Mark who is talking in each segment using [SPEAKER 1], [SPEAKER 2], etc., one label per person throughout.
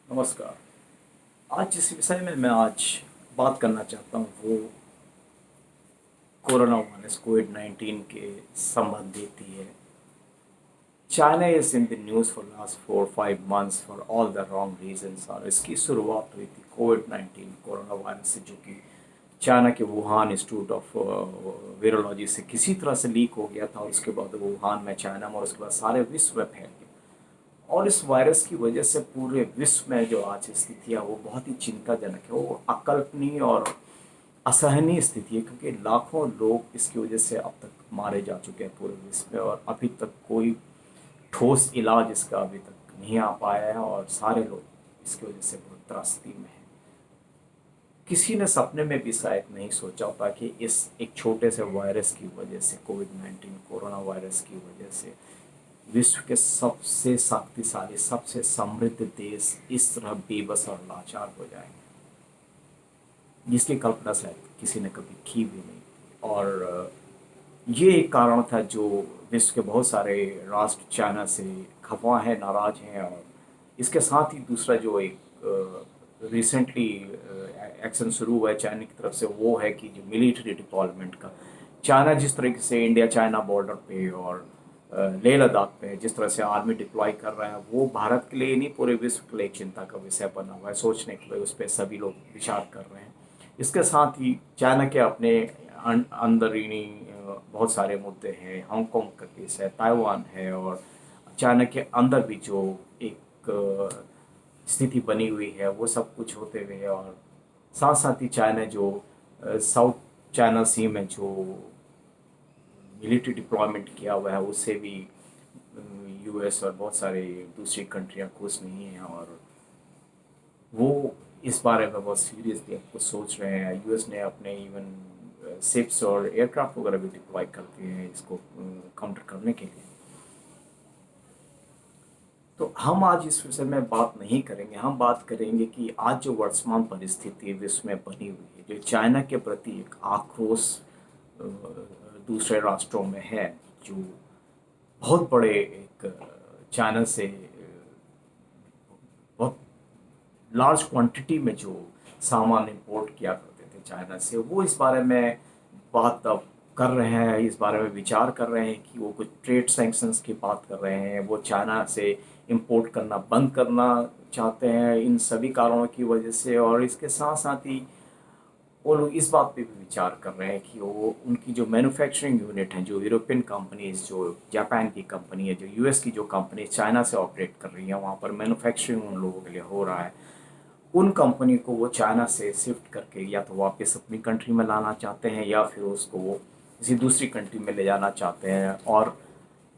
[SPEAKER 1] नमस्कार। आज जिस विषय में मैं आज बात करना चाहता हूँ वो कोरोना वायरस कोविड-19 के संबंधित ही है। China is in the news for last 4-5 months for all the wrong reasons और इसकी शुरुआत हुई थी कोविड-19 कोरोना वायरस से, जो कि चाइना के वुहान इंस्टीट्यूट ऑफ वायरोलॉजी से किसी तरह से लीक हो गया था। और उसके बाद वो वुहान में, चाइना में, और उसके बाद सारे विश्व में फैल गया। और इस वायरस की वजह से पूरे विश्व में जो आज स्थिति है वो बहुत ही चिंताजनक है। वो अकल्पनीय और असहनीय स्थिति है, क्योंकि लाखों लोग इसकी वजह से अब तक मारे जा चुके हैं पूरे विश्व में, और अभी तक कोई ठोस इलाज इसका अभी तक नहीं आ पाया है, और सारे लोग इसकी वजह से बहुत त्रासदी में हैं। किसी ने सपने में भी शायद नहीं सोचा होता कि इस एक छोटे से वायरस की वजह से, कोविड-19 कोरोना वायरस की वजह से, विश्व के सबसे शक्तिशाली, सबसे समृद्ध देश इस तरह बेबस और लाचार हो जाएंगे, जिसकी कल्पना शायद किसी ने कभी की भी नहीं थी। और ये एक कारण था जो विश्व के बहुत सारे राष्ट्र चाइना से खफा हैं, नाराज हैं। और इसके साथ ही दूसरा जो एक रिसेंटली एक्शन शुरू हुआ है चाइना की तरफ से, वो है कि जो मिलिट्री डिप्लॉयमेंट का, चाइना जिस तरीके से इंडिया चाइना बॉर्डर पे और लेह लद्दाख पे जिस तरह से आर्मी डिप्लॉय कर रहा है, वो भारत के लिए नहीं, पूरे विश्व के लिए एक चिंता का विषय बना हुआ है। सोचने के लिए उस पर सभी लोग विचार कर रहे हैं। इसके साथ ही चाइना के अपने अंदरूनी बहुत सारे मुद्दे हैं। हांगकांग का केस है, ताइवान है, और चाइना के अंदर भी जो एक स्थिति बनी हुई है, वो सब कुछ होते हुए, और साथ साथ ही चाइना जो साउथ चाइना सी में जो मिलिट्री डिप्लॉयमेंट किया हुआ है, उससे भी यूएस और बहुत सारे दूसरी कंट्रियां खुश नहीं हैं। और वो इस बारे में बहुत सीरियसली आपको सोच रहे हैं। यूएस ने अपने इवन शिप्स और एयरक्राफ्ट वगैरह भी डिप्लॉय करते हैं इसको काउंटर करने के लिए। तो हम आज इस विषय में बात नहीं करेंगे। हम बात करेंगे कि आज जो वर्तमान परिस्थिति विश्व में बनी हुई है, जो चाइना के प्रति एक आक्रोश अ, दूसरे राष्ट्रों में है, जो बहुत बड़े एक चाइना से बहुत लार्ज क्वांटिटी में जो सामान इंपोर्ट किया करते थे चाइना से, वो इस बारे में बात अब कर रहे हैं, इस बारे में विचार कर रहे हैं कि वो कुछ ट्रेड सैंक्शंस की बात कर रहे हैं। वो चाइना से इंपोर्ट करना बंद करना चाहते हैं इन सभी कारणों की वजह से। और इसके साथ साथ ही वो लोग इस बात पे भी विचार कर रहे हैं कि वो उनकी जो मैन्युफैक्चरिंग यूनिट हैं, जो यूरोपियन कंपनीज, जो जापान की कंपनी है, जो यूएस की जो कंपनी चाइना से ऑपरेट कर रही है, वहाँ पर मैन्युफैक्चरिंग उन लोगों के लिए हो रहा है, उन कंपनी को वो चाइना से शिफ्ट करके या तो वापस अपनी कंट्री में लाना चाहते हैं, या फिर उसको वो किसी दूसरी कंट्री में ले जाना चाहते हैं। और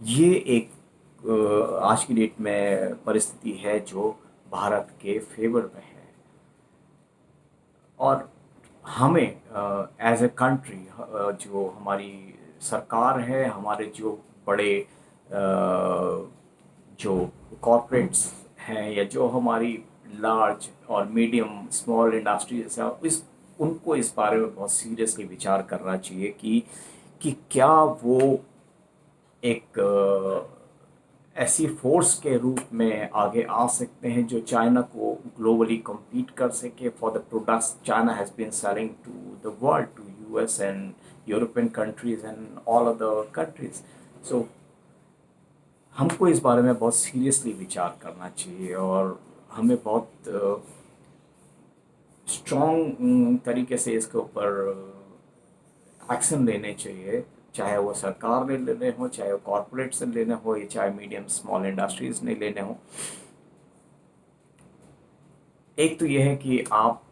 [SPEAKER 1] ये एक आज की डेट में परिस्थिति है जो भारत के फेवर में है। और हमें एज ए कंट्री, जो हमारी सरकार है, हमारे जो बड़े जो कॉरपोरेट्स हैं, या जो हमारी लार्ज और मीडियम स्मॉल इंडस्ट्रीज हैं, इस उनको इस बारे में बहुत सीरियसली विचार करना चाहिए कि क्या वो एक ऐसी फोर्स के रूप में आगे आ सकते हैं जो चाइना को ग्लोबली compete कर सके for the products China has been selling to the world, to US and European countries and all other countries. So हमको इस बारे में बहुत सीरियसली विचार करना चाहिए, और हमें बहुत स्ट्रॉन्ग तरीके से इसके ऊपर एक्शन लेने चाहिए। चाहे वो सरकार ने लेने हो, चाहे वो कॉरपोरेट से लेने हो, या चाहे मीडियम स्मॉल इंडस्ट्रीज ने लेने हो। एक तो यह है कि आप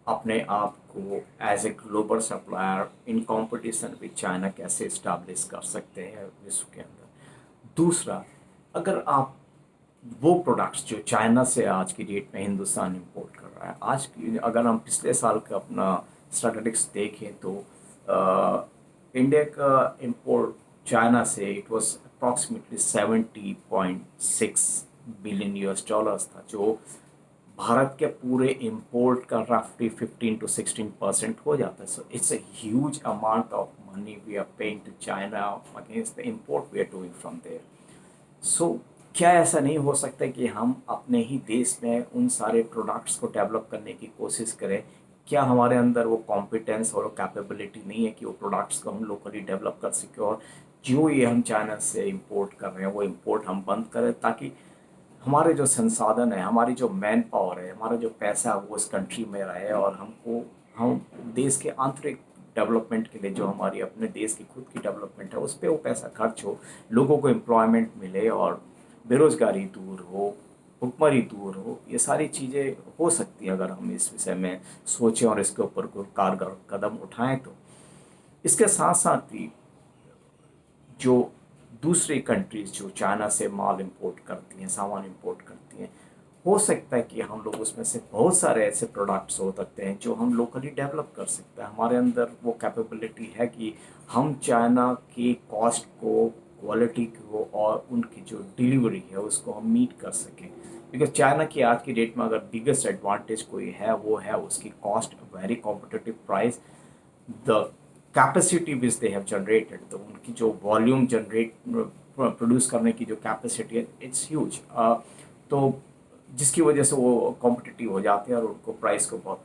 [SPEAKER 1] अपने आप को as a global supplier in competition with China कैसे इस्टेब्लिश कर सकते हैं विश्व के अंदर। दूसरा, अगर आप वो प्रोडक्ट्स जो चाइना से आज की डेट में हिंदुस्तान इंपोर्ट कर रहा है, आज की अगर हम पिछले साल का अपना स्टैटिस्टिक्स देखें तो इंडिया का इंपोर्ट चाइना से it was approximately 70.6 billion US dollars था, जो भारत के पूरे इंपोर्ट का रफली 15 to 16% हो जाता है। So it's a huge amount of money we are paying to China against the import we are doing from there. So क्या ऐसा नहीं हो सकता कि हम अपने ही देश में उन सारे प्रोडक्ट्स को डेवलप करने की कोशिश करें? क्या हमारे अंदर वो कॉम्पिटेंस और कैपेबिलिटी नहीं है कि वो प्रोडक्ट्स को हम लोकली डेवलप कर सकें, और जो ये हम चाइना से इंपोर्ट कर रहे हैं वो इंपोर्ट हम बंद करें, ताकि हमारे जो संसाधन है, हमारी जो मैन पावर है, हमारा जो पैसा है वो इस कंट्री में रहे, और हम देश के आंतरिक डेवलपमेंट के लिए, जो हमारी अपने देश की खुद की डेवलपमेंट है, उस पर वो पैसा खर्च हो, लोगों को एम्प्लॉयमेंट मिले और बेरोजगारी दूर हो, भुखमरी दूर हो। ये सारी चीज़ें हो सकती हैं अगर हम इस विषय में सोचें और इसके ऊपर कोई कारगर कदम उठाएं तो। इसके साथ साथ ही जो दूसरी कंट्रीज जो चाइना से माल इंपोर्ट करती हैं, सामान इंपोर्ट करती हैं, हो सकता है कि हम लोग उसमें से बहुत सारे ऐसे प्रोडक्ट्स हो सकते हैं जो हम लोकली डेवलप कर सकते हैं। हमारे अंदर वो कैपेबिलिटी है कि हम चाइना की कॉस्ट को, क्वालिटी को और उनकी जो डिलीवरी है उसको हम मीट कर सकें। बिकॉज चाइना की आज की डेट में अगर बिगेस्ट एडवांटेज कोई है वो है उसकी cost, very competitive price, the capacity which they have generated, तो उनकी जो वॉल्यूम जनरेट प्रोड्यूस करने की जो कैपेसिटी है, इट्स ह्यूज। तो जिसकी वजह से वो कॉम्पिटिटिव हो जाते हैं और उनको प्राइस को बहुत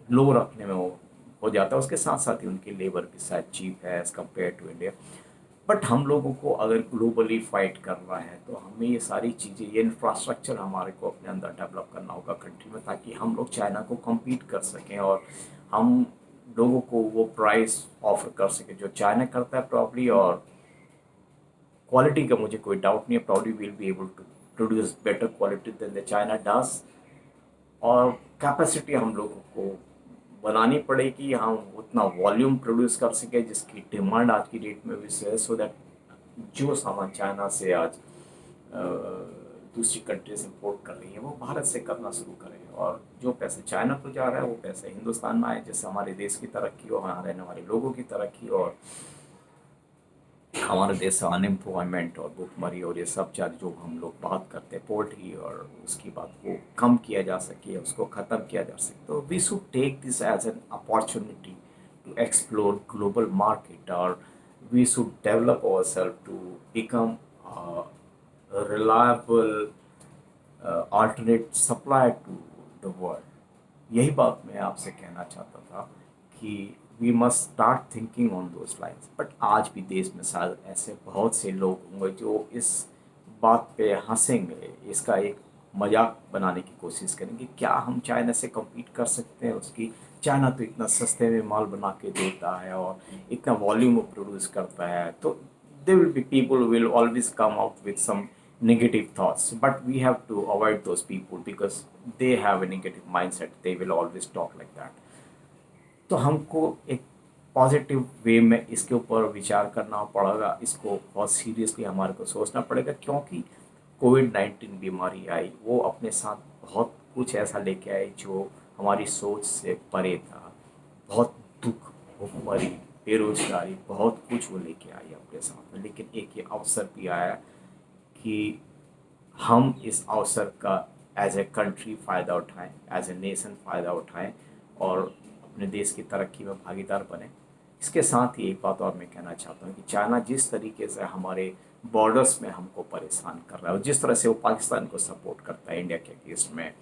[SPEAKER 1] लो रखने में वो हो जाता है। उसके साथ साथ ही उनकी लेबर भी शायद चीप है as compare to India. But हम लोगों को अगर ग्लोबली फाइट करना है तो हमें ये सारी चीज़ें, ये इंफ्रास्ट्रक्चर हमारे को अपने अंदर डेवलप करना होगा कंट्री में, ताकि हम लोग चाइना को compete कर सकें और हम लोगों को वो प्राइस ऑफर कर सकें जो चाइना करता है प्रॉब्ली। और क्वालिटी का मुझे कोई डाउट नहीं है, probably will be able to produce better quality than the China does. और कैपेसिटी हम लोगों को बनानी पड़ेगी, हम उतना वॉल्यूम प्रोड्यूस कर सके जिसकी डिमांड आज की डेट में भी है, सो दैट जो सामान चाइना से आज दूसरी कंट्रीज इंपोर्ट कर रही है वो भारत से करना शुरू करें, और जो पैसे चाइना को जा रहा है वो पैसे हिंदुस्तान में आए, जिससे हमारे देश की तरक्की हो, वहाँ रहने वाले लोगों की तरक्की हो, और हमारे देश से अनएम्प्लॉयमेंट और भुखमरी और ये सब चार जो हम लोग बात करते हैं पोल्ट्री और उसकी बात को कम किया जा सके, उसको ख़त्म किया जा सके। तो we should take this as an opportunity to explore global market, और we should develop our self to become reliable alternate supply to the world। यही बात मैं आपसे कहना चाहता था कि we must start thinking on those lines. But आज भी देश में शायद ऐसे बहुत से लोग होंगे जो इस बात पे हंसेंगे, इसका एक मजाक बनाने की कोशिश करेंगे, क्या हम चाइना से compete कर सकते हैं? उसकी चाइना तो इतना सस्ते में माल बना के देता है और इतना वॉल्यूम प्रोड्यूस करता है। तो there will be people who will always come out with some negative thoughts, but we have to avoid those people because they have a negative mindset, they will always talk like that। तो हमको एक positive way में इसके ऊपर विचार करना पड़ेगा, इसको बहुत सीरियसली हमारे को सोचना पड़ेगा, क्योंकि कोविड-19 बीमारी आई वो अपने साथ बहुत कुछ ऐसा लेके आई जो हमारी सोच से परे था। बहुत दुख, भुखमरी, बेरोजगारी, बहुत कुछ वो लेके आई अपने साथ में। लेकिन एक ये अवसर भी आया कि हम इस अवसर का एज ए कंट्री फ़ायदा उठाएं, एज ए नेशन फ़ायदा उठाएं और अपने देश की तरक्की में भागीदार बने। इसके साथ ही एक बात और मैं कहना चाहता हूँ कि चाइना जिस तरीके से हमारे बॉर्डर्स में हमको परेशान कर रहा है और जिस तरह से वो पाकिस्तान को सपोर्ट करता है इंडिया के केस में,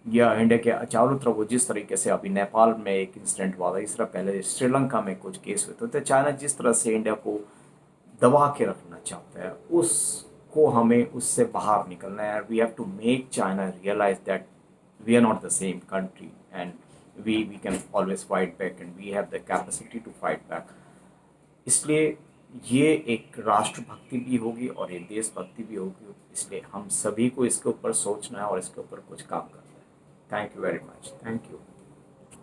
[SPEAKER 1] या इंडिया के चारों तरफ वो जिस तरीके से, अभी नेपाल में एक इंसिडेंट हुआ था, इस तरह पहले श्रीलंका में कुछ केस हुए थे, तो चाइना जिस तरह से इंडिया को दबा के रखना चाहता है उसको हमें उससे बाहर निकलना है। We have to make China realize that we are not the same country and we can always fight back and we have the capacity to fight back. इसलिए ये एक राष्ट्रभक्ति भी होगी और एक देशभक्ति भी होगी, इसलिए हम सभी को इसके ऊपर सोचना है और इसके ऊपर कुछ काम करना है। Thank you very much. Thank you.